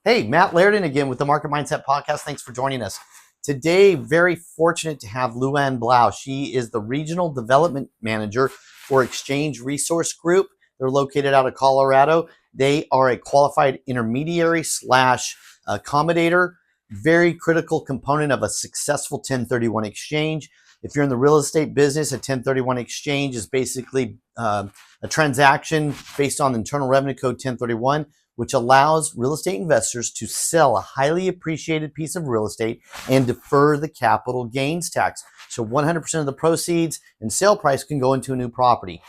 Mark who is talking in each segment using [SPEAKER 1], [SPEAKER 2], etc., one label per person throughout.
[SPEAKER 1] Hey, Matt Lairden again with the Market Mindset Podcast. Thanks for joining us. Today, very fortunate to have LuAnn Blough. She is the Regional Development Manager for Exchange Resource Group. They're located out of Colorado. They are a qualified intermediary slash accommodator, very critical component of a successful 1031 exchange. If you're in the real estate business, a 1031 exchange is basically a transaction based on Internal Revenue Code 1031, which allows real estate investors to sell a highly appreciated piece of real estate and defer the capital gains tax. So 100% of the proceeds and sale price can go into a new property.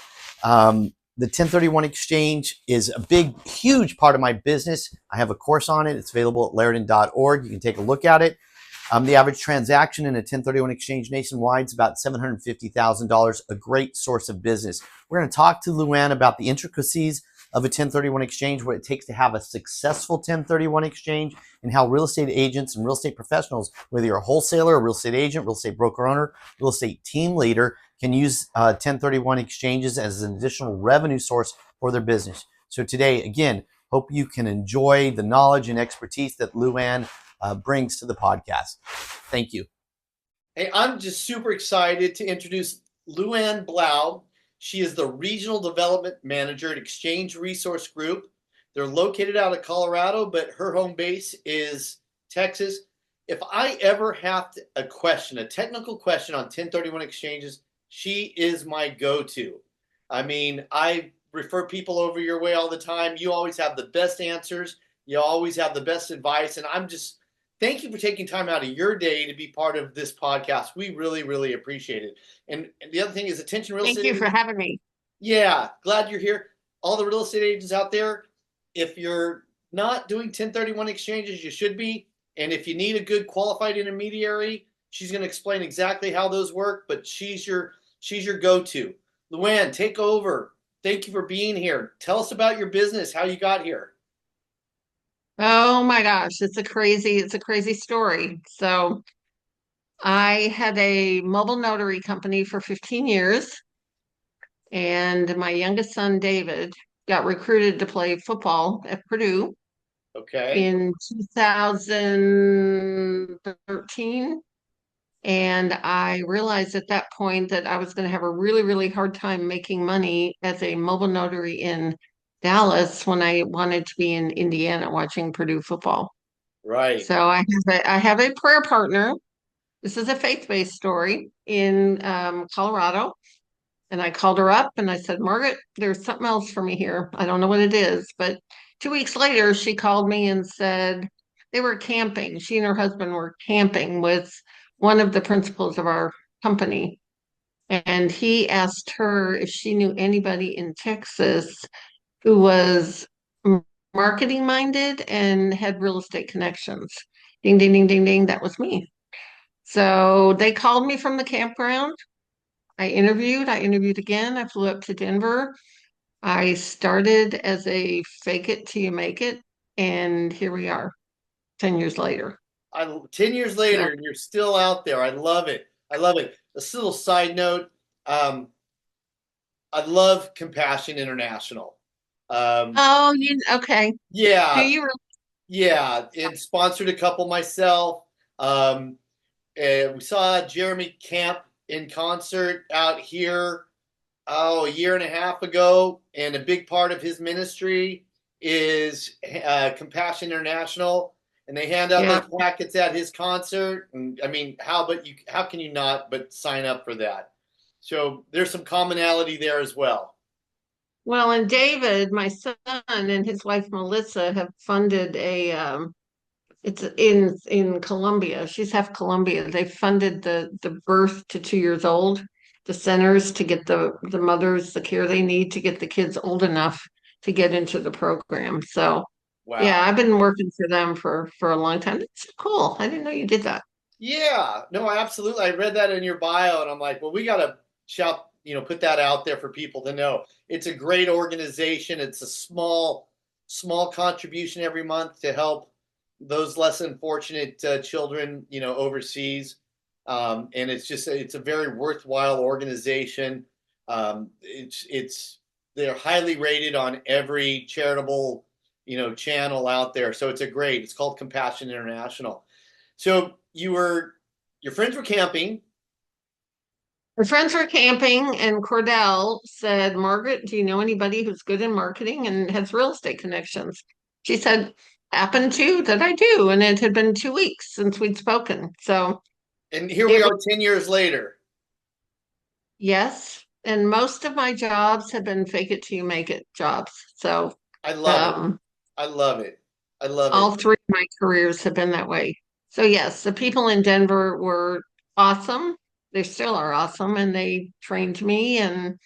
[SPEAKER 1] The 1031 exchange is a big, huge part of my business. I have a course on it. It's available at lairden.org. You can take a look at it. The average transaction in a 1031 exchange nationwide is about $750,000, a great source of business. We're going to talk to LuAnn about the intricacies of a 1031 exchange, what it takes to have a successful 1031 exchange, and how real estate agents and real estate professionals, whether you're a wholesaler, a real estate agent, real estate broker owner, real estate team leader, can use 1031 exchanges as an additional revenue source for their business. So today, again, hope you can enjoy the knowledge and expertise that LuAnn brings to the podcast. Thank you.
[SPEAKER 2] Hey, I'm just super excited to introduce LuAnn Blough. She is the Regional Development Manager at Exchange Resource Group. They're located out of Colorado, but her home base is Texas. If I ever have a technical question on 1031 exchanges, she is my go-to. I mean, I refer people over your way all the time. You always have the best answers. You always have the best advice. And thank you for taking time out of your day to be part of this podcast. We really, really appreciate it. And the other thing is attention real estate.
[SPEAKER 3] Thank you for having me.
[SPEAKER 2] Yeah, glad you're here. All the real estate agents out there, if you're not doing 1031 exchanges, you should be. And if you need a good qualified intermediary, she's going to explain exactly how those work, but she's your go-to. LuAnn, take over. Thank you for being here. Tell us about your business, how you got here.
[SPEAKER 3] Oh my gosh, it's a crazy story. So I had a mobile notary company for 15 years, and my youngest son, David, got recruited to play football at Purdue
[SPEAKER 2] Okay.
[SPEAKER 3] in 2013. And I realized at that point that I was going to have a really hard time making money as a mobile notary in Dallas when I wanted to be in Indiana watching Purdue football.
[SPEAKER 2] Right.
[SPEAKER 3] So I have a prayer partner. This is a faith-based story in Colorado. And I called her up and I said, Margaret, there's something else for me here. I don't know what it is. But 2 weeks later, she called me and said they were camping. She and her husband were camping with one of the principals of our company. And he asked her if she knew anybody in Texas who was marketing minded and had real estate connections. Ding, ding, ding, ding, ding. That was me. So they called me from the campground. I interviewed again. I flew up to Denver. I started as a fake it till you make it, and here we are, 10 years later.
[SPEAKER 2] 10 years later, and you're still out there. I love it. I love it. A little side note. I love Compassion International.
[SPEAKER 3] Okay.
[SPEAKER 2] Yeah.
[SPEAKER 3] Do you really?
[SPEAKER 2] Yeah. And sponsored a couple myself. We saw Jeremy Camp in concert out here, a year and a half ago. And a big part of his ministry is Compassion International. And they hand out those packets at his concert. And I mean, how can you not but sign up for that? So there's some commonality there as well.
[SPEAKER 3] Well, and David, my son, and his wife Melissa have funded it's in Colombia. She's half Colombia. They funded the birth to 2 years old, the centers to get the mothers the care they need to get the kids old enough to get into the program. So
[SPEAKER 2] Wow.
[SPEAKER 3] Yeah, I've been working for them for a long time. It's cool. I didn't know you did that.
[SPEAKER 2] Yeah, no, absolutely. I read that in your bio and I'm like, well, we got to put that out there for people to know. It's a great organization. It's a small contribution every month to help those less fortunate children, overseas. And it's a very worthwhile organization. They're highly rated on every charitable, channel out there. So it's called Compassion International. So your friends were camping.
[SPEAKER 3] Her friends were camping, and Cordell said, Margaret, do you know anybody who's good in marketing and has real estate connections? She said, happen to that I do. And it had been 2 weeks since we'd spoken. So
[SPEAKER 2] And here we
[SPEAKER 3] it was,
[SPEAKER 2] are 10 years later.
[SPEAKER 3] yes. And most of my jobs have been fake it till you make it jobs. So
[SPEAKER 2] I love it.
[SPEAKER 3] um,
[SPEAKER 2] I love it. I love it.
[SPEAKER 3] all three of my careers have been that way. So yes, the people in Denver were awesome. They still are awesome, and they trained me. And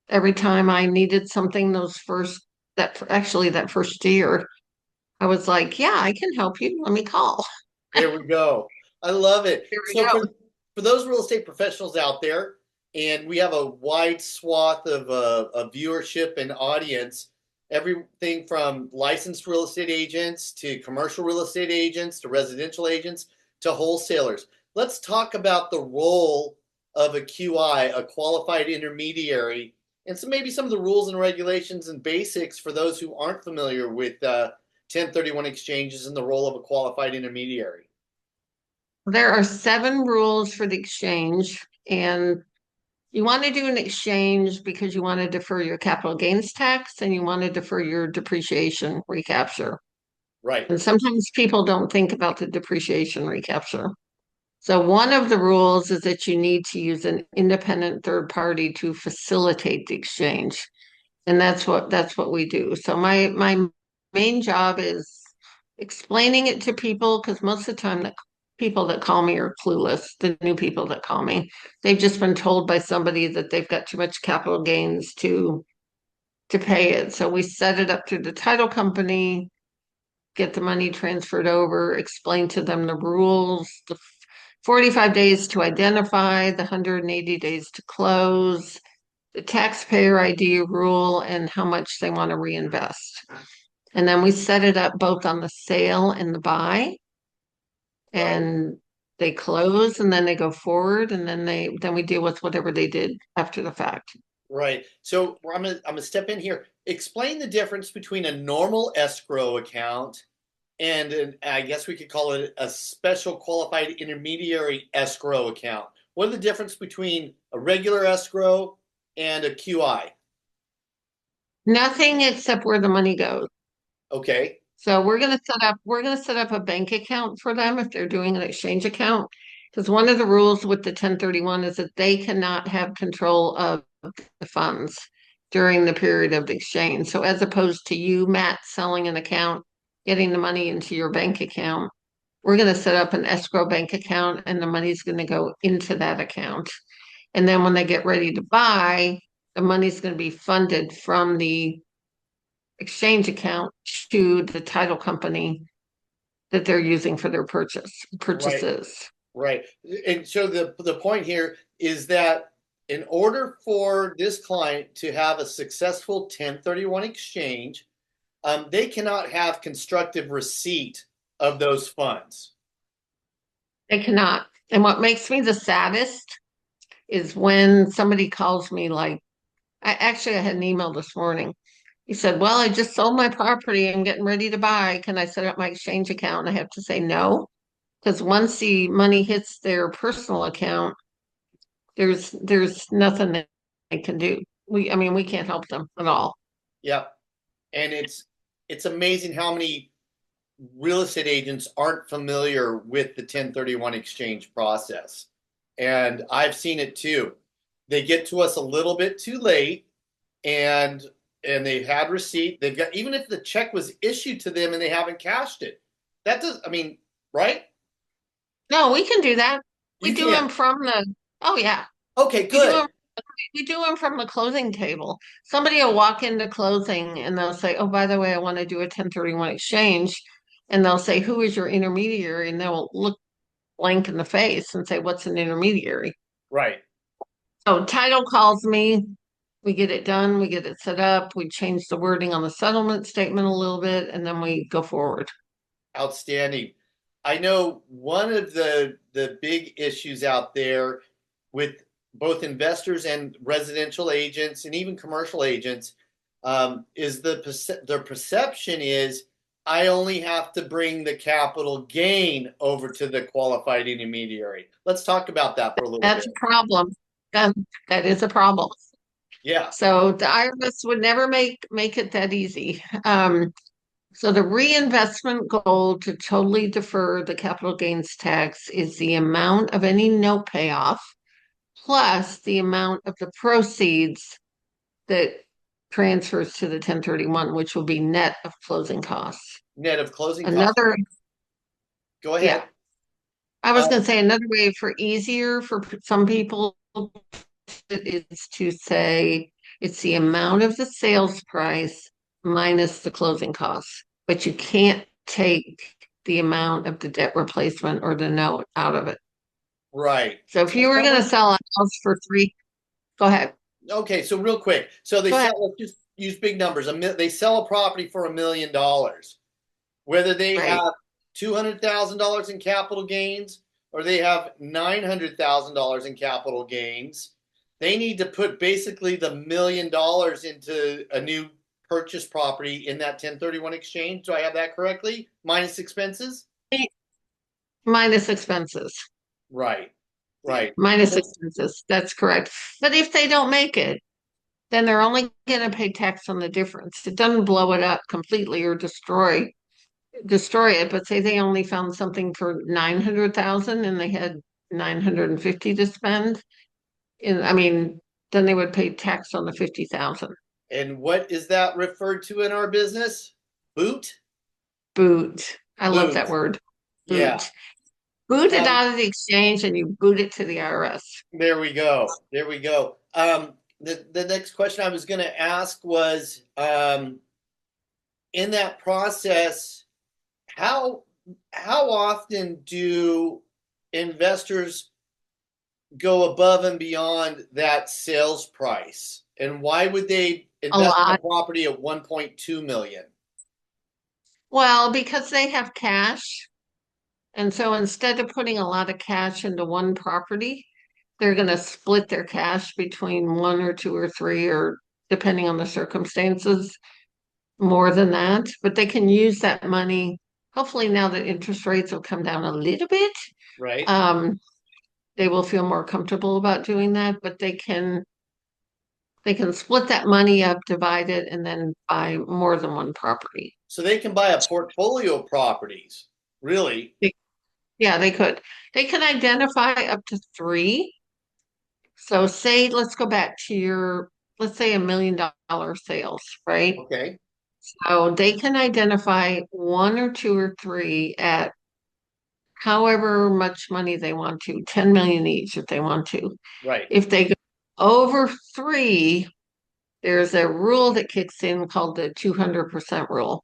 [SPEAKER 3] every time I needed something, that first year, I was like, "Yeah, I can help you. Let me call."
[SPEAKER 2] There we go. I love it.
[SPEAKER 3] Here we
[SPEAKER 2] So
[SPEAKER 3] go.
[SPEAKER 2] for those real estate professionals out there, and we have a wide swath of viewership and audience, everything from licensed real estate agents to commercial real estate agents to residential agents to wholesalers. Let's talk about the role of a QI, a qualified intermediary, and maybe some of the rules and regulations and basics for those who aren't familiar with 1031 exchanges and the role of a qualified intermediary.
[SPEAKER 3] There are 7 rules for the exchange, and you want to do an exchange because you want to defer your capital gains tax and you want to defer your depreciation recapture.
[SPEAKER 2] Right.
[SPEAKER 3] And sometimes people don't think about the depreciation recapture. So one of the rules is that you need to use an independent third party to facilitate the exchange. And that's what we do. So my main job is explaining it to people, because most of the time the people that call me are clueless, the new people that call me. They've just been told by somebody that they've got too much capital gains to pay it. So we set it up through the title company, get the money transferred over, explain to them the rules, the 45 days to identify, the 180 days to close, the taxpayer ID rule, and how much they want to reinvest. And then we set it up both on the sale and the buy,
[SPEAKER 2] Right.
[SPEAKER 3] and they close and then they go forward, and then we deal with whatever they did after the fact.
[SPEAKER 2] Right. So I'm gonna step in here. Explain the difference between a normal escrow account and I guess we could call it a special qualified intermediary escrow account. What are the difference between a regular escrow and a QI?
[SPEAKER 3] Nothing except where the money goes.
[SPEAKER 2] Okay.
[SPEAKER 3] So we're gonna set up a bank account for them if they're doing an exchange account. Because one of the rules with the 1031 is that they cannot have control of the funds during the period of the exchange. So as opposed to you, Matt, selling an account, getting the money into your bank account, we're gonna set up an escrow bank account, and the money's gonna go into that account. And then when they get ready to buy, the money's gonna be funded from the exchange account to the title company that they're using for their
[SPEAKER 2] Right.
[SPEAKER 3] purchases.
[SPEAKER 2] Right. And so the point here is that in order for this client to have a successful 1031 exchange, they cannot have constructive receipt of those funds.
[SPEAKER 3] They cannot. And what makes me the saddest is when somebody calls me, like, I had an email this morning. He said, well, I just sold my property. I'm getting ready to buy. Can I set up my exchange account? And I have to say no, because once the money hits their personal account, there's nothing that they can do. We can't help them at all.
[SPEAKER 2] Yep. And it's amazing how many real estate agents aren't familiar with the 1031 exchange process. And I've seen it too. They get to us a little bit too late, and they've had receipt. They've got, even if the check was issued to them and they haven't cashed it. That does, I mean, right?
[SPEAKER 3] No, we can do that. We
[SPEAKER 2] You
[SPEAKER 3] do
[SPEAKER 2] can.
[SPEAKER 3] them from the, oh yeah,
[SPEAKER 2] Okay,
[SPEAKER 3] we do
[SPEAKER 2] good.
[SPEAKER 3] them. We do them from the closing table. Somebody will walk into closing and they'll say, oh, by the way, I want to do a 1031 exchange. And they'll say, who is your intermediary? And they'll look blank in the face and say, what's an intermediary?
[SPEAKER 2] Right.
[SPEAKER 3] So title calls me, we get it done, we get it set up, we change the wording on the settlement statement a little bit, and then we go forward.
[SPEAKER 2] Outstanding. I know one of the big issues out there with both investors and residential agents and even commercial agents Their perception is I only have to bring the capital gain over to the qualified intermediary. Let's talk about that for a little
[SPEAKER 3] That's
[SPEAKER 2] bit.
[SPEAKER 3] a problem. That, that is a problem.
[SPEAKER 2] Yeah.
[SPEAKER 3] So the IRS would never make it that easy. So the reinvestment goal to totally defer the capital gains tax is the amount of any note payoff plus the amount of the proceeds that transfers to the 1031, which will be net of closing costs.
[SPEAKER 2] Net of closing costs.
[SPEAKER 3] Another,
[SPEAKER 2] Go ahead.
[SPEAKER 3] yeah, I was
[SPEAKER 2] Uh,
[SPEAKER 3] going to say another way for easier for some people is to say it's the amount of the sales price minus the closing costs, but you can't take the amount of the debt replacement or the note out of it.
[SPEAKER 2] right.
[SPEAKER 3] So if you were going to sell a house for go ahead.
[SPEAKER 2] Okay, so real quick. So they
[SPEAKER 3] Go ahead.
[SPEAKER 2] sell, let's just use big numbers. They sell a property for $1 million. Whether they
[SPEAKER 3] Right.
[SPEAKER 2] have $200,000 in capital gains or they have $900,000 in capital gains, they need to put basically the $1 million into a new purchase property in that 1031 exchange. Do I have that correctly? Minus expenses?
[SPEAKER 3] Minus expenses.
[SPEAKER 2] Right. Right.
[SPEAKER 3] Minus expenses. That's correct. But if they don't make it, then they're only going to pay tax on the difference. It doesn't blow it up completely or destroy it, but say they only found something for 900,000 and they had 950 to spend. And I mean, then they would pay tax on the 50,000.
[SPEAKER 2] And what is that referred to in our business? Boot?
[SPEAKER 3] Boot. I love that
[SPEAKER 2] Boot.
[SPEAKER 3] word. Boot.
[SPEAKER 2] Yeah.
[SPEAKER 3] Boot it out of the exchange and you boot it to the IRS.
[SPEAKER 2] There we go. There we go. The next question I was going to ask was, in that process, how often do investors go above and beyond that sales price, and why would they invest in a property at 1.2 million?
[SPEAKER 3] Well, because they have cash. And so instead of putting a lot of cash into one property, they're going to split their cash between one or two or three, or depending on the circumstances, more than that. But they can use that money. Hopefully, now that interest rates will come down a little bit,
[SPEAKER 2] Right.
[SPEAKER 3] they will feel more comfortable about doing that. But they can split that money up, divide it, and then buy more than one property.
[SPEAKER 2] So they can buy a portfolio of properties, really.
[SPEAKER 3] Yeah, they could. They can identify up to three. So say, let's go back to let's say $1 million sales, right?
[SPEAKER 2] Okay.
[SPEAKER 3] So they can identify one or two or three at however much money they want to, 10 million each if they want to.
[SPEAKER 2] Right.
[SPEAKER 3] If they go over three, there's a rule that kicks in called the 200% rule.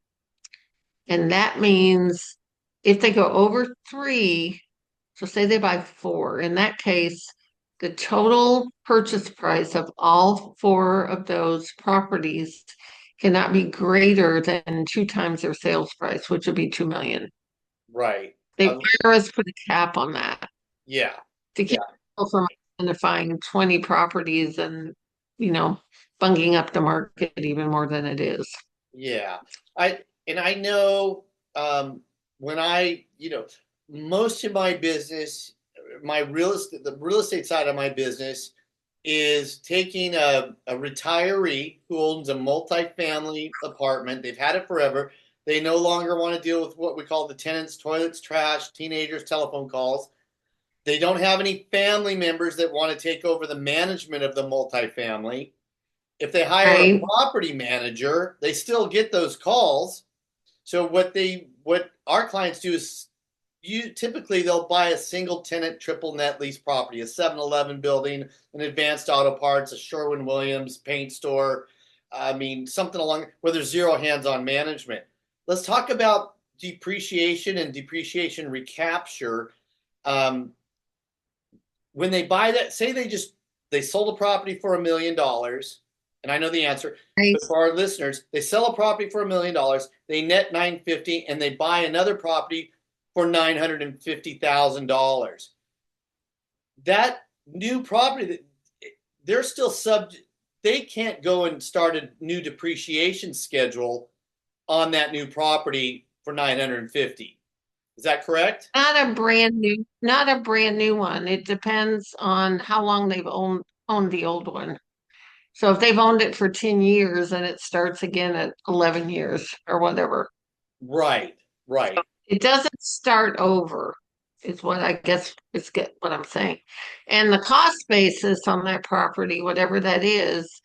[SPEAKER 3] And that means if they go over three, so say they buy four, in that case, the total purchase price of all four of those properties cannot be greater than 2 times their sales price, which would be 2 million.
[SPEAKER 2] Right.
[SPEAKER 3] They IRS put a cap on that
[SPEAKER 2] Yeah.
[SPEAKER 3] to keep people from identifying 20 properties and, bunging up the market even more than it is.
[SPEAKER 2] Yeah. I know when most of my business, the real estate side of my business is taking a retiree who owns a multifamily apartment. They've had it forever. They no longer want to deal with what we call the tenants, toilets, trash, teenagers, telephone calls. They don't have any family members that want to take over the management of the multifamily. If they hire a property manager, they still get those calls. So what our clients do is typically they'll buy a single tenant triple net lease property, a 7-Eleven building, an Advanced Auto Parts, a Sherwin-Williams paint store. I mean, something along where there's zero hands-on management. Let's talk about depreciation and depreciation recapture. When they buy that, say they sold a property for $1 million. And I know the answer, but for our listeners, they sell a property for $1 million, they net $950,000, and they buy another property for $950,000. That new property, they're still they can't go and start a new depreciation schedule on that new property for 950. Is that correct?
[SPEAKER 3] Not a brand new one. It depends on how long they've owned the old one. So if they've owned it for 10 years and it starts again at 11 years or whatever,
[SPEAKER 2] Right, right.
[SPEAKER 3] it doesn't start over, is what I guess is get what I'm saying. And the cost basis on that property, whatever that is,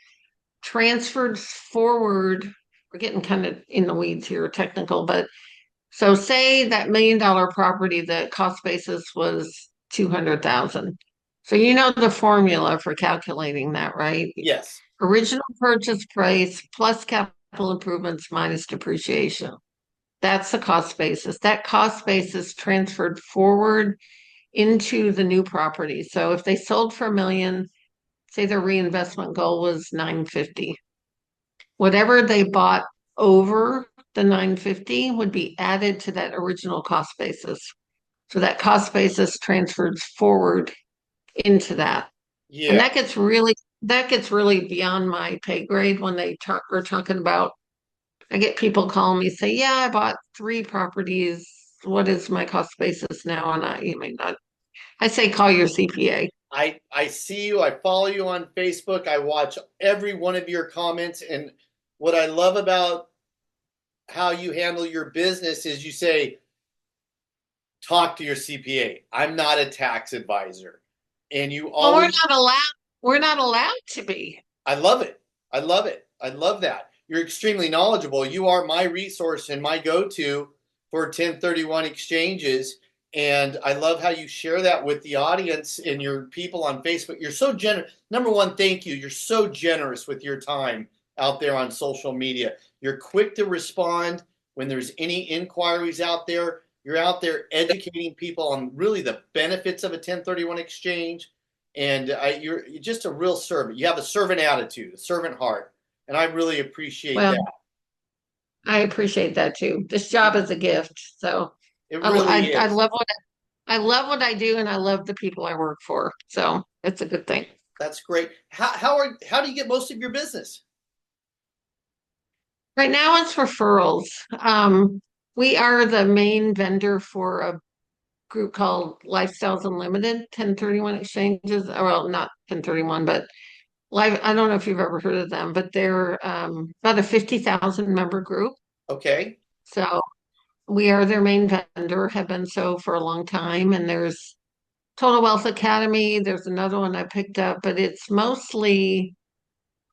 [SPEAKER 3] transferred forward. We're getting kind of in the weeds here, technical, but so say that $1 million property, the cost basis was 200,000. So you know the formula for calculating that, right?
[SPEAKER 2] Yes.
[SPEAKER 3] Original purchase price plus capital improvements minus depreciation. That's the cost basis. That cost basis transferred forward into the new property. So if they sold for 1 million, say their reinvestment goal was 950. Whatever they bought over the 950 would be added to that original cost basis. So that cost basis transfers forward into that. And
[SPEAKER 2] Yeah.
[SPEAKER 3] that gets really beyond my pay grade when are talking about. I get people calling me say, "Yeah, I bought 3 properties. What is my cost basis now?" And I say call your CPA.
[SPEAKER 2] I see you. I follow you on Facebook. I watch every one of your comments. And what I love about how you handle your business is you say, talk to your CPA. I'm not a tax advisor. And you
[SPEAKER 3] Well,
[SPEAKER 2] always,
[SPEAKER 3] we're not allowed to be.
[SPEAKER 2] I love it. I love it. I love that. You're extremely knowledgeable. You are my resource and my go-to for 1031 exchanges. And I love how you share that with the audience and your people on Facebook. You're so generous. Number one, thank you. You're so generous with your time out there on social media. You're quick to respond when there's any inquiries out there. You're out there educating people on really the benefits of a 1031 exchange. And you're just a real servant. You have a servant attitude, a servant heart. And I really appreciate
[SPEAKER 3] Well,
[SPEAKER 2] that.
[SPEAKER 3] I appreciate that too. This job is a gift. So
[SPEAKER 2] It
[SPEAKER 3] I,
[SPEAKER 2] really
[SPEAKER 3] I
[SPEAKER 2] is.
[SPEAKER 3] I love what I do and I love the people I work for. So it's a good thing.
[SPEAKER 2] That's great. How do you get most of your business?
[SPEAKER 3] Right now it's referrals. We are the main vendor for a group called Lifestyles Unlimited, 1031 exchanges. Well, not 1031, but I don't know if you've ever heard of them, but they're about a 50,000 member group.
[SPEAKER 2] Okay.
[SPEAKER 3] So we are their main vendor, have been so for a long time. And there's Total Wealth Academy. There's another one I picked up, but it's mostly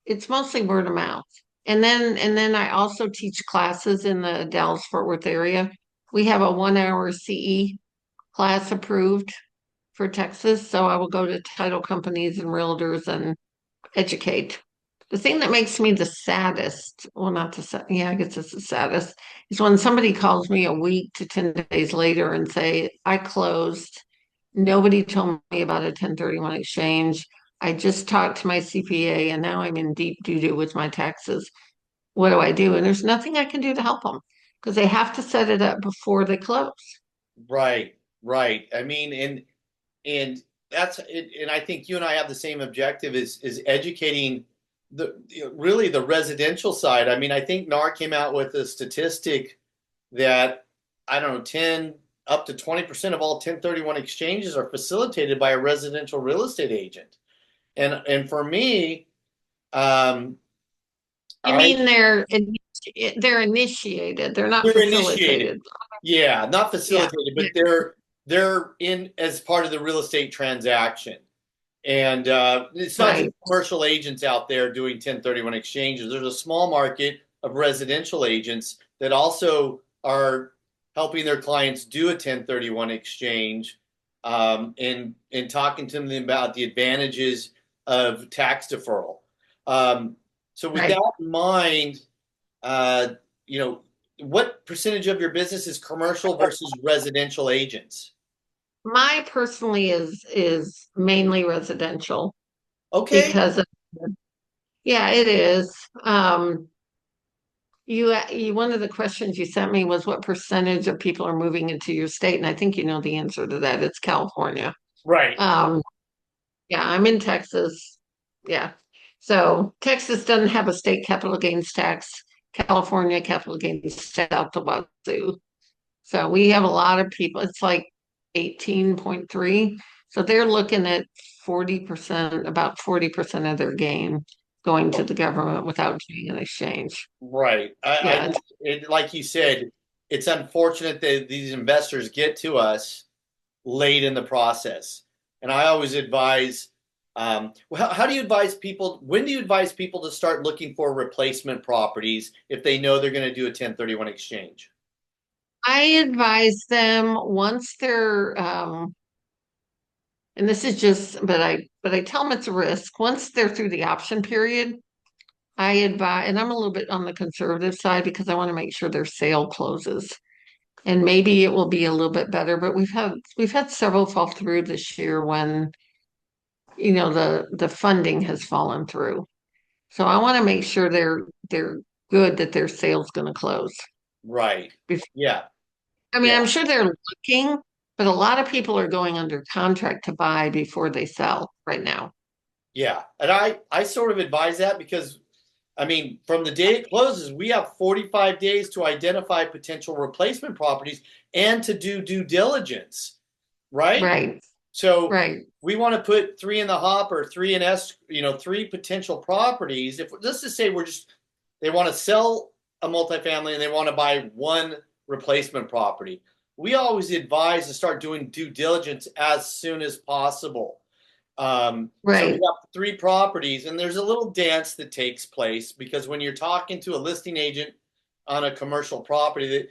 [SPEAKER 3] word of mouth. And then I also teach classes in the Dallas Fort Worth area. We have a 1 hour CE class approved for Texas, so I will go to title companies and realtors and educate. The thing that makes me the saddest, well, not the sad, yeah, I guess it's the saddest, is when somebody calls me a week to 10 days later and say, I closed. Nobody told me about a 1031 exchange. I just talked to my CPA and now I'm in deep doo-doo with my taxes. What do I do? And there's nothing I can do to help them because they have to set it up before they close.
[SPEAKER 2] Right. Right. I mean, and that's it. And I think you and I have the same objective is educating really the residential side. I mean, I think NAR came out with a statistic that I don't know, 10 up to 20% of all 1031 exchanges are facilitated by a residential real estate agent. And for me, um,
[SPEAKER 3] You
[SPEAKER 2] I
[SPEAKER 3] mean they're initiated, they're not
[SPEAKER 2] they're initiated.
[SPEAKER 3] facilitated.
[SPEAKER 2] Yeah, not
[SPEAKER 3] Yeah.
[SPEAKER 2] facilitated, but they're in as part of the real estate transaction. And it's not just
[SPEAKER 3] Right.
[SPEAKER 2] commercial agents out there doing 1031 exchanges. There's a small market of residential agents that also are helping their clients do a 1031 exchange, and talking to them about the advantages of tax deferral. So with
[SPEAKER 3] Right.
[SPEAKER 2] that in mind, uh, you know, what percentage of your business is commercial versus residential agents?
[SPEAKER 3] My personally is mainly residential
[SPEAKER 2] Okay.
[SPEAKER 3] because of, yeah, it is. You one of the questions you sent me was what percentage of people are moving into your state, and I think you know the answer to that. It's California.
[SPEAKER 2] Right.
[SPEAKER 3] Um, yeah, I'm in Texas. Yeah. So Texas doesn't have a state capital gains tax. California capital gains tax out the wazoo. So we have a lot of people. It's like 18.3. So they're looking at 40%, about 40% of their gain going to the government without doing an exchange.
[SPEAKER 2] Right.
[SPEAKER 3] Yeah,
[SPEAKER 2] Like you said, it's unfortunate that these investors get to us late in the process. And I always advise, how do you advise people? When do you advise people to start looking for replacement properties if they know they're going to do a 1031 exchange?
[SPEAKER 3] I advise them once they're and this is just, but I tell them it's a risk. Once they're through the option period, I advise, and I'm a little bit on the conservative side because I want to make sure their sale closes. And maybe it will be a little bit better, but we've had several fall through this year when, the funding has fallen through. So I want to make sure they're good that their sale's going to close.
[SPEAKER 2] Right.
[SPEAKER 3] Bef-
[SPEAKER 2] Yeah.
[SPEAKER 3] I mean,
[SPEAKER 2] Yeah.
[SPEAKER 3] I'm sure they're looking, but a lot of people are going under contract to buy before they sell right now.
[SPEAKER 2] Yeah. And I sort of advise that because, I mean, from the day it closes, we have 45 days to identify potential replacement properties and to do due diligence, right?
[SPEAKER 3] Right,
[SPEAKER 2] So
[SPEAKER 3] right,
[SPEAKER 2] we want to put three in the hopper, three in three potential properties. If let's just say they want to sell a multifamily and they want to buy one replacement property. We always advise to start doing due diligence as soon as possible. So we
[SPEAKER 3] right.
[SPEAKER 2] have three properties, and there's a little dance that takes place because when you're talking to a listing agent on a commercial property,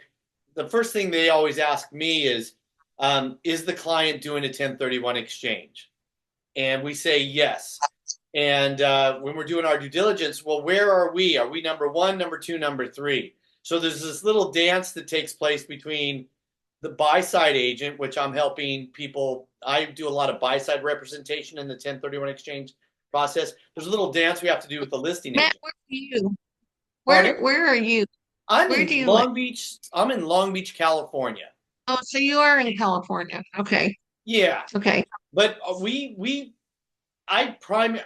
[SPEAKER 2] the first thing they always ask me is the client doing a 1031 exchange? And we say yes. And when we're doing our due diligence, well, where are we? Are we number one, number two, number three? So there's this little dance that takes place between the buy side agent, which I'm helping people. I do a lot of buy side representation in the 1031 exchange process. There's a little dance we have to do with the listing
[SPEAKER 3] Matt,
[SPEAKER 2] agent.
[SPEAKER 3] where are you?
[SPEAKER 2] Pardon?
[SPEAKER 3] Where are you?
[SPEAKER 2] I'm
[SPEAKER 3] Where do
[SPEAKER 2] in
[SPEAKER 3] you live?
[SPEAKER 2] Long Beach. I'm in Long Beach, California.
[SPEAKER 3] Oh, so you are in California. Okay,
[SPEAKER 2] Yeah,
[SPEAKER 3] okay.
[SPEAKER 2] but I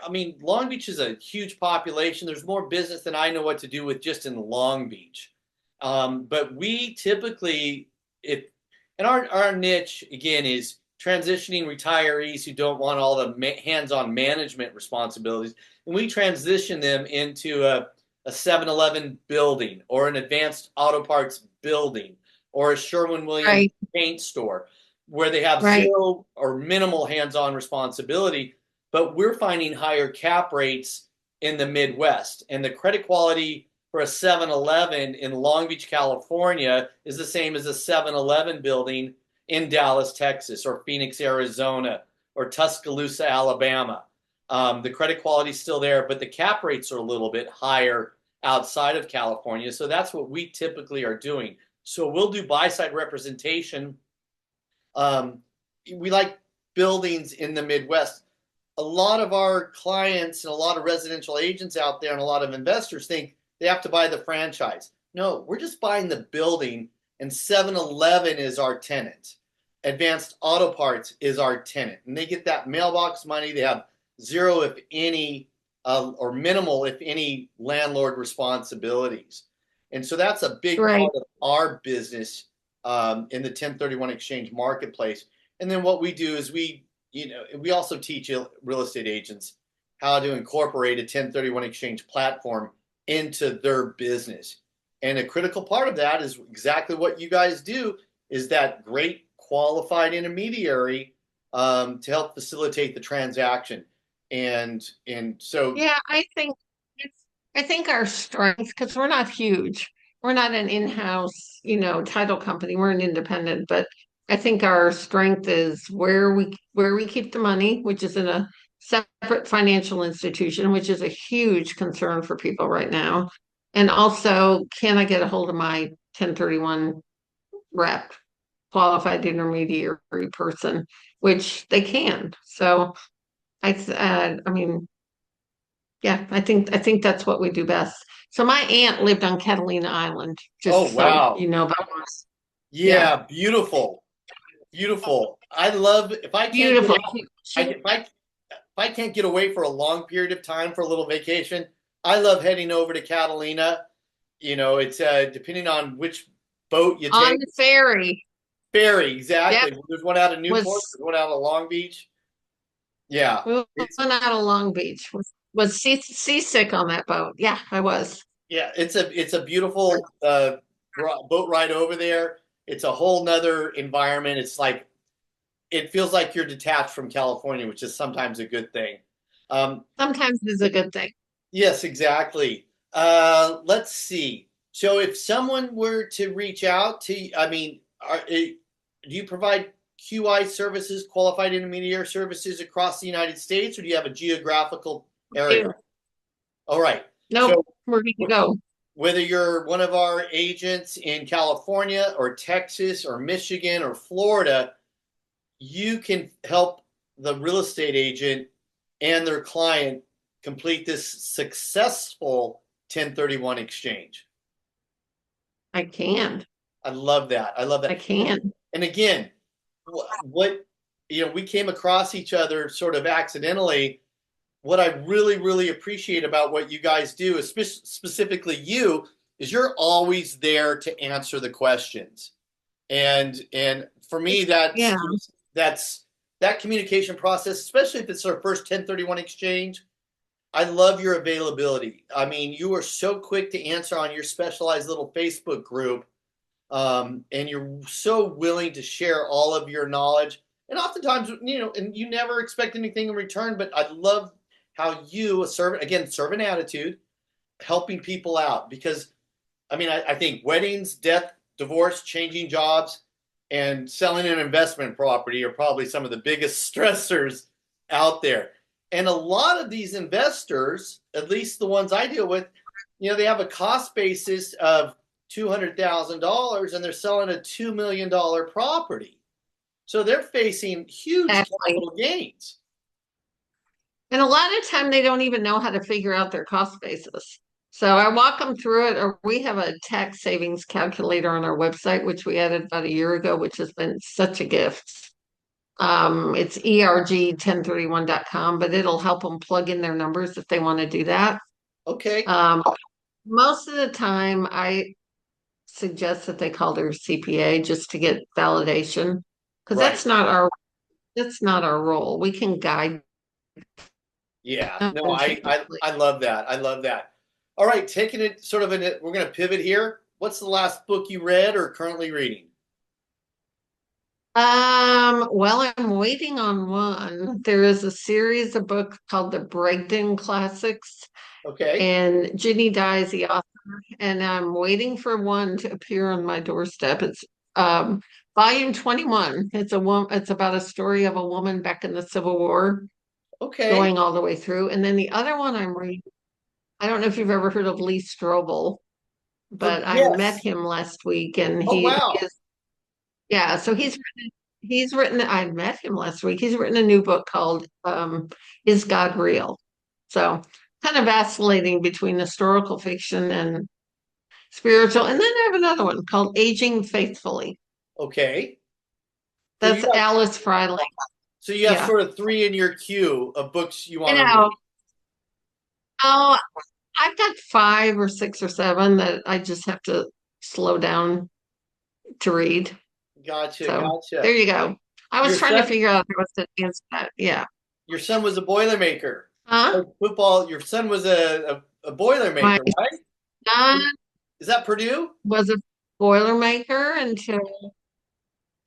[SPEAKER 2] mean, Long Beach is a huge population. There's more business than I know what to do with just in Long Beach. But we typically, if and our niche again is transitioning retirees who don't want all the hands-on management responsibilities, and we transition them into a 7-Eleven building or an advanced auto parts building or a Sherwin-Williams
[SPEAKER 3] Right,
[SPEAKER 2] paint store where they have
[SPEAKER 3] right,
[SPEAKER 2] zero or minimal hands-on responsibility, but we're finding higher cap rates in the Midwest. And the credit quality for a 7-Eleven in Long Beach, California is the same as a 7-Eleven building in Dallas, Texas, or Phoenix, Arizona, or Tuscaloosa, Alabama. The credit quality is still there, but the cap rates are a little bit higher outside of California. So that's what we typically are doing. So we'll do buy side representation. We like buildings in the Midwest. A lot of our clients and a lot of residential agents out there and a lot of investors think they have to buy the franchise. No, we're just buying the building, and 7-Eleven is our tenant. Advanced Auto Parts is our tenant. And they get that mailbox money. They have zero, if any, or minimal, if any, landlord responsibilities. And so that's a big
[SPEAKER 3] right.
[SPEAKER 2] part of our business in the 1031 exchange marketplace. And then what we do is we also teach real estate agents how to incorporate a 1031 exchange platform into their business. And a critical part of that is exactly what you guys do, is that great qualified intermediary to help facilitate the transaction. And so
[SPEAKER 3] Yeah, I think our strength, because we're not huge, we're not an in-house, title company. We're an independent, but I think our strength is where we keep the money, which is in a separate financial institution, which is a huge concern for people right now. And also, can I get a hold of my 1031 rep, qualified intermediary person, which they can. So I mean, yeah, I think that's what we do best. So my aunt lived on Catalina Island,
[SPEAKER 2] oh,
[SPEAKER 3] just so
[SPEAKER 2] wow.
[SPEAKER 3] you know about us. Yeah,
[SPEAKER 2] Yeah, beautiful. Beautiful. I love if I can't get
[SPEAKER 3] beautiful.
[SPEAKER 2] out. I
[SPEAKER 3] She,
[SPEAKER 2] if I I can't get away for a long period of time for a little vacation, I love heading over to Catalina. It's depending on which boat you
[SPEAKER 3] On
[SPEAKER 2] take.
[SPEAKER 3] the ferry.
[SPEAKER 2] Ferry,
[SPEAKER 3] Yep.
[SPEAKER 2] exactly. There's one out of Newport,
[SPEAKER 3] Was
[SPEAKER 2] there's one out of Long Beach. Yeah.
[SPEAKER 3] we went
[SPEAKER 2] It's
[SPEAKER 3] out of Long Beach. Was seasick on that boat. Yeah, I was.
[SPEAKER 2] yeah, it's a beautiful boat ride over there. It's a whole nother environment. It's like it feels like you're detached from California, which is sometimes a good thing.
[SPEAKER 3] Sometimes it's a good thing.
[SPEAKER 2] Yes, exactly. Let's see. So if someone were to reach out to, I mean, do you provide QI services, qualified intermediary services across the United States, or do you have a geographical area? All right.
[SPEAKER 3] Nope,
[SPEAKER 2] So
[SPEAKER 3] we're good to go.
[SPEAKER 2] whether you're one of our agents in California or Texas or Michigan or Florida, you can help the real estate agent and their client complete this successful 1031 exchange.
[SPEAKER 3] I can.
[SPEAKER 2] I love that. I love that.
[SPEAKER 3] I can.
[SPEAKER 2] And again, what we came across each other sort of accidentally. What I really, really appreciate about what you guys do, specifically you, is you're always there to answer the questions. And for me,
[SPEAKER 3] Yeah.
[SPEAKER 2] that's that communication process, especially if it's our first 1031 exchange. I love your availability. I mean, you are so quick to answer on your specialized little Facebook group, and you're so willing to share all of your knowledge. And oftentimes, and you never expect anything in return. But I love how you serve an attitude, helping people out. Because, I mean, I think weddings, death, divorce, changing jobs, and selling an investment property are probably some of the biggest stressors out there. And a lot of these investors, at least the ones I deal with, they have a cost basis of $200,000 and they're selling a $2 million property. So they're facing huge capital gains.
[SPEAKER 3] And a lot of time they don't even know how to figure out their cost basis. So I walk them through it, or we have a tax savings calculator on our website, which we added about a year ago, which has been such a gift. It's erg1031.com, but it'll help them plug in their numbers if they want to do that.
[SPEAKER 2] Okay.
[SPEAKER 3] Most of the time I suggest that they call their CPA just to get validation, because that's not our role. We can guide.
[SPEAKER 2] Yeah, no, I love that. I love that. All right, taking it sort of we're going to pivot here. What's the last book you read or currently reading?
[SPEAKER 3] Well, I'm waiting on one. There is a series of books called the Bragdon Classics,
[SPEAKER 2] Okay.
[SPEAKER 3] and Ginny Dye is the author, and I'm waiting for one to appear on my doorstep. It's volume 21. It's about a story of a woman back in the Civil War,
[SPEAKER 2] Okay.
[SPEAKER 3] going all the way through. And then the other one I'm reading, I don't know if you've ever heard of Lee Strobel, but I met him last week, and he is, yeah, so he's written, I met him last week. He's written a new book called Is God Real? So kind of vacillating between historical fiction and spiritual. And then I have another one called Aging Faithfully.
[SPEAKER 2] Okay.
[SPEAKER 3] That's Alice Freiling.
[SPEAKER 2] So you have sort of three in your queue of books you want to read.
[SPEAKER 3] Oh, I've got 5 or 6 or 7 that I just have to slow down to read.
[SPEAKER 2] Gotcha.
[SPEAKER 3] There you go. I was trying to figure out what's the answer to that. Yeah.
[SPEAKER 2] Your son was a Boilermaker.
[SPEAKER 3] Huh?
[SPEAKER 2] Football. Your son was a Boilermaker, right? Is that Purdue?
[SPEAKER 3] Was a Boilermaker until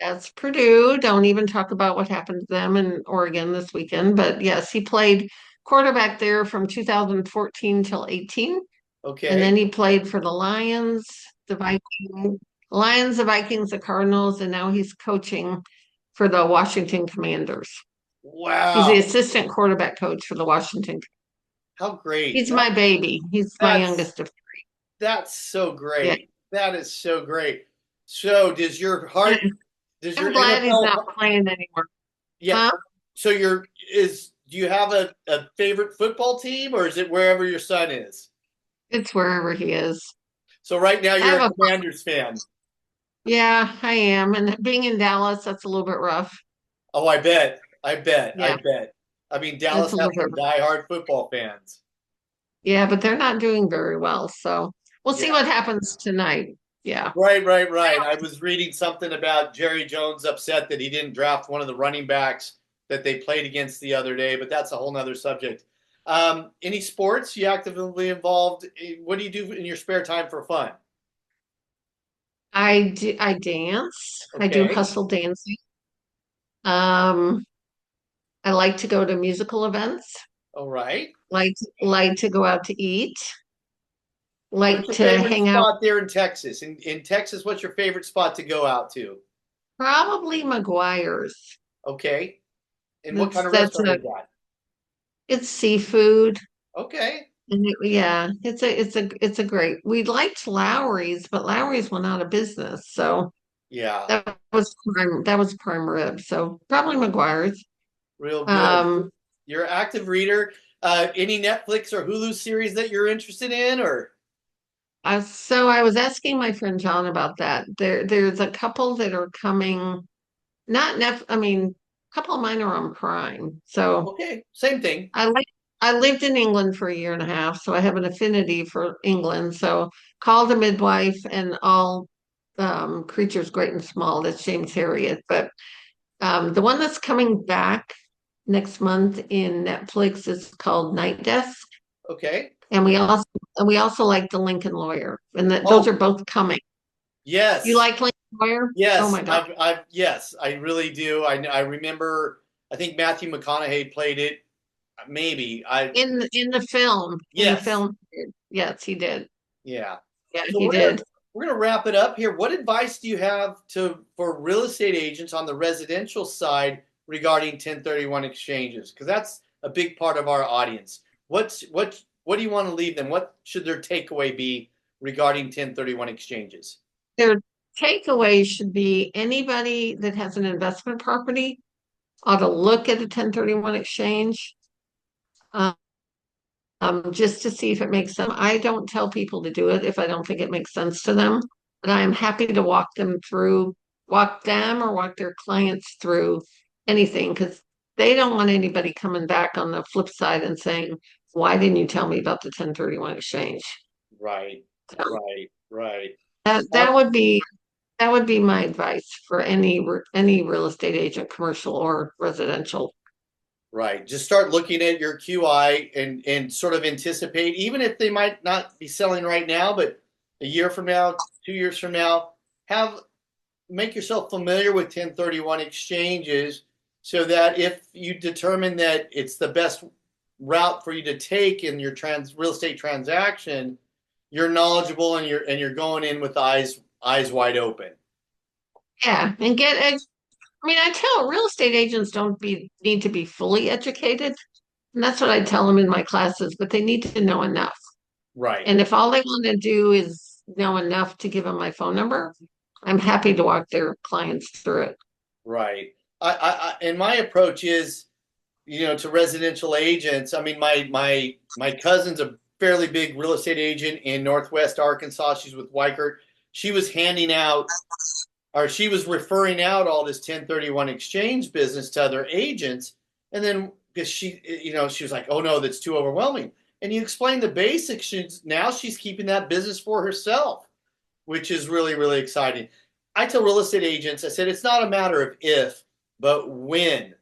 [SPEAKER 3] that's Purdue. Don't even talk about what happened to them in Oregon this weekend. But yes, he played quarterback there from 2014 till 18.
[SPEAKER 2] Okay.
[SPEAKER 3] And then he played for the Lions, the Vikings, the Cardinals, and now he's coaching for the Washington Commanders.
[SPEAKER 2] Wow.
[SPEAKER 3] He's the assistant quarterback coach for the Washington.
[SPEAKER 2] How great.
[SPEAKER 3] He's my baby. He's my youngest of 3.
[SPEAKER 2] That's so great. Yeah. That is so great. So does your heart
[SPEAKER 3] I'm glad he's not playing anymore.
[SPEAKER 2] Yeah. Huh? So do you have a favorite football team, or is it wherever your son is?
[SPEAKER 3] It's wherever he is.
[SPEAKER 2] So right now you're a Commanders fan.
[SPEAKER 3] Yeah, I am. And being in Dallas, that's a little bit rough.
[SPEAKER 2] Oh, I bet. Yeah. I mean,
[SPEAKER 3] It's
[SPEAKER 2] Dallas
[SPEAKER 3] a
[SPEAKER 2] has
[SPEAKER 3] little
[SPEAKER 2] some
[SPEAKER 3] bit.
[SPEAKER 2] diehard football fans.
[SPEAKER 3] Yeah, but they're not doing very well. So we'll see
[SPEAKER 2] Yeah.
[SPEAKER 3] what happens tonight. Yeah.
[SPEAKER 2] Right, right, right. I was reading something about Jerry Jones upset that he didn't draft one of the running backs that they played against the other day, but that's a whole nother subject. Any sports you actively involved? What do you do in your spare time for fun?
[SPEAKER 3] I dance. I do
[SPEAKER 2] Okay.
[SPEAKER 3] hustle dancing. Um, I like to go to musical events,
[SPEAKER 2] All right.
[SPEAKER 3] like to go out to eat,
[SPEAKER 2] What's
[SPEAKER 3] like
[SPEAKER 2] your
[SPEAKER 3] to
[SPEAKER 2] favorite
[SPEAKER 3] hang out.
[SPEAKER 2] spot there in Texas? In Texas, what's your favorite spot to go out to?
[SPEAKER 3] Probably McGuire's.
[SPEAKER 2] Okay. And what kind
[SPEAKER 3] That's
[SPEAKER 2] of
[SPEAKER 3] that's
[SPEAKER 2] restaurant
[SPEAKER 3] a
[SPEAKER 2] is that?
[SPEAKER 3] it's seafood.
[SPEAKER 2] Okay.
[SPEAKER 3] And yeah, it's a great. We liked Lowry's, but Lowry's went out of business, so
[SPEAKER 2] Yeah.
[SPEAKER 3] that was prime rib. So probably McGuire's.
[SPEAKER 2] Real good.
[SPEAKER 3] Um,
[SPEAKER 2] You're an active reader. Any Netflix or Hulu series that you're interested in, or
[SPEAKER 3] so I was asking my friend John about that. There's a couple that are coming. Not I mean, a couple of mine are on Prime. So
[SPEAKER 2] okay, same thing.
[SPEAKER 3] I like. I lived in England for a year and a half, so I have an affinity for England. So Called a Midwife and all creatures great and small. That's James Harriet. But the one that's coming back next month in Netflix is called Night Desk,
[SPEAKER 2] Okay.
[SPEAKER 3] and we also like The Lincoln Lawyer, and those are
[SPEAKER 2] Oh,
[SPEAKER 3] both coming. You
[SPEAKER 2] yes,
[SPEAKER 3] like Lincoln Lawyer? Oh
[SPEAKER 2] yes.
[SPEAKER 3] my God!
[SPEAKER 2] Yes, I really do. I remember. I think Matthew McConaughey played it. Maybe I.
[SPEAKER 3] In the film,
[SPEAKER 2] Yes.
[SPEAKER 3] yes, he did.
[SPEAKER 2] Yeah.
[SPEAKER 3] Yeah,
[SPEAKER 2] So
[SPEAKER 3] he did.
[SPEAKER 2] we're gonna wrap it up here. What advice do you have for real estate agents on the residential side regarding 1031 exchanges? Because that's a big part of our audience. What do you want to leave them? What should their takeaway be regarding 1031 exchanges?
[SPEAKER 3] Their takeaway should be anybody that has an investment property ought to look at a 1031 exchange, um, just to see if it makes sense. I don't tell people to do it if I don't think it makes sense to them, but I am happy to walk them or walk their clients through anything because they don't want anybody coming back on the flip side and saying, "Why didn't you tell me about the 1031 exchange?"
[SPEAKER 2] Right,
[SPEAKER 3] So
[SPEAKER 2] right, right.
[SPEAKER 3] that
[SPEAKER 2] Uh,
[SPEAKER 3] that would be that would be my advice for any real estate agent, commercial or residential.
[SPEAKER 2] Right. Just start looking at your QI and sort of anticipate, even if they might not be selling right now, but a year from now, 2 years from now, have make yourself familiar with 1031 exchanges so that if you determine that it's the best route for you to take in your real estate transaction, you're knowledgeable and you're going in with eyes wide open.
[SPEAKER 3] Yeah, and I mean, I tell real estate agents don't need to be fully educated, and that's what I tell them in my classes, but they need to know enough.
[SPEAKER 2] Right.
[SPEAKER 3] And if all they want to do is know enough to give them my phone number, I'm happy to walk their clients through it.
[SPEAKER 2] Right. And my approach is, to residential agents. I mean, my cousin's a fairly big real estate agent in Northwest Arkansas. She's with Weichert. She was handing out, or she was referring out all this 1031 exchange business to other agents, and then because she was like, "Oh no, that's too overwhelming." And you explain the basics. Now she's keeping that business for herself, which is really, really exciting. I tell real estate agents, I said, it's not a matter of if, but when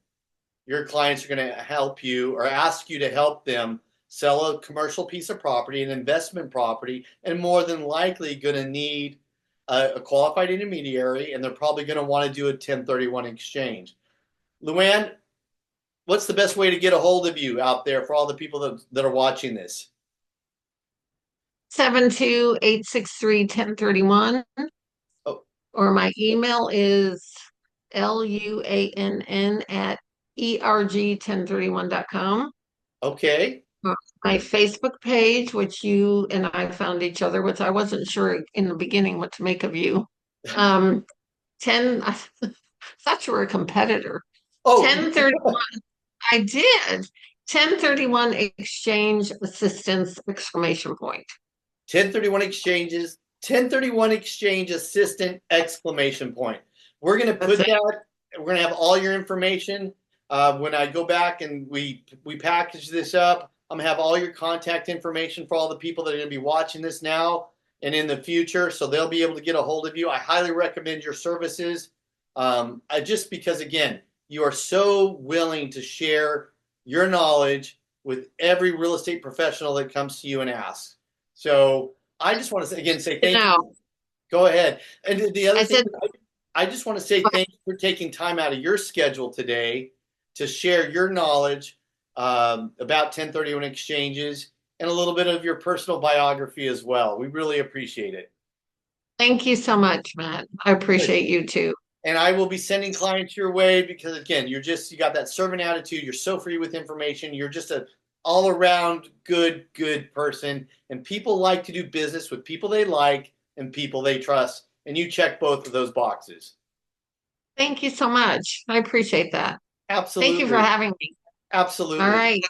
[SPEAKER 2] your clients are going to help you or ask you to help them sell a commercial piece of property, an investment property, and more than likely going to need a qualified intermediary, and they're probably going to want to do a 1031 exchange. LuAnn, what's the best way to get a hold of you out there for all the people that are watching this?
[SPEAKER 3] 72863-1031,
[SPEAKER 2] Oh,
[SPEAKER 3] or my email is LuAnn at erg1031.com.
[SPEAKER 2] okay.
[SPEAKER 3] My Facebook page, which you and I found each other with. I wasn't sure in the beginning what to make of you. 10, I thought you were a competitor.
[SPEAKER 2] Oh,
[SPEAKER 3] 1031, I did. 1031 exchange assistance exclamation point.
[SPEAKER 2] 1031 exchanges, 1031 exchange assistant exclamation point. We're going to
[SPEAKER 3] That's
[SPEAKER 2] put
[SPEAKER 3] it.
[SPEAKER 2] that, we're going to have all your information When I go back and we package this up, I'm gonna have all your contact information for all the people that are gonna be watching this now and in the future, so they'll be able to get a hold of you. I highly recommend your services. Just because, again, you are so willing to share your knowledge with every real estate professional that comes to you and asks. So I just want to say thank you. Go ahead. And the other thing, I just want to say thank you for taking time out of your schedule today to share your knowledge about 1031 exchanges and a little bit of your personal biography as well. We really appreciate it.
[SPEAKER 3] Thank you so much, Matt. I appreciate you too.
[SPEAKER 2] And I will be sending clients your way because, again, you got that servant attitude. You're so free with information. You're just an all around good person. And people like to do business with people they like and people they trust. And you check both of those boxes.
[SPEAKER 3] Thank you so much. I appreciate that.
[SPEAKER 2] Absolutely.
[SPEAKER 3] Thank you for having me.
[SPEAKER 2] Absolutely.
[SPEAKER 3] All right.